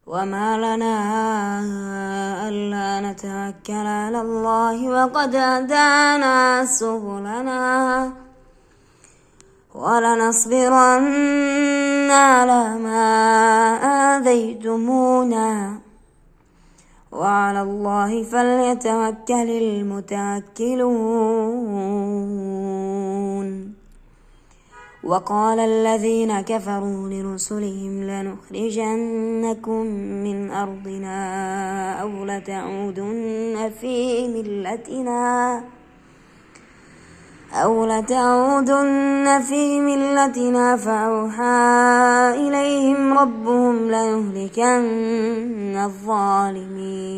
وما لنا ألا نتوكل على الله وقد هدانا سبلنا ولنصبرن على ما آذيتمونا وعلى الله فليتوكل المتوكلون. وقال الذين كفروا لرسلهم لنخرجنكم من أرضنا أو لتعودن في ملتنا فأوحى إليهم ربهم ليهلكن الظالمين.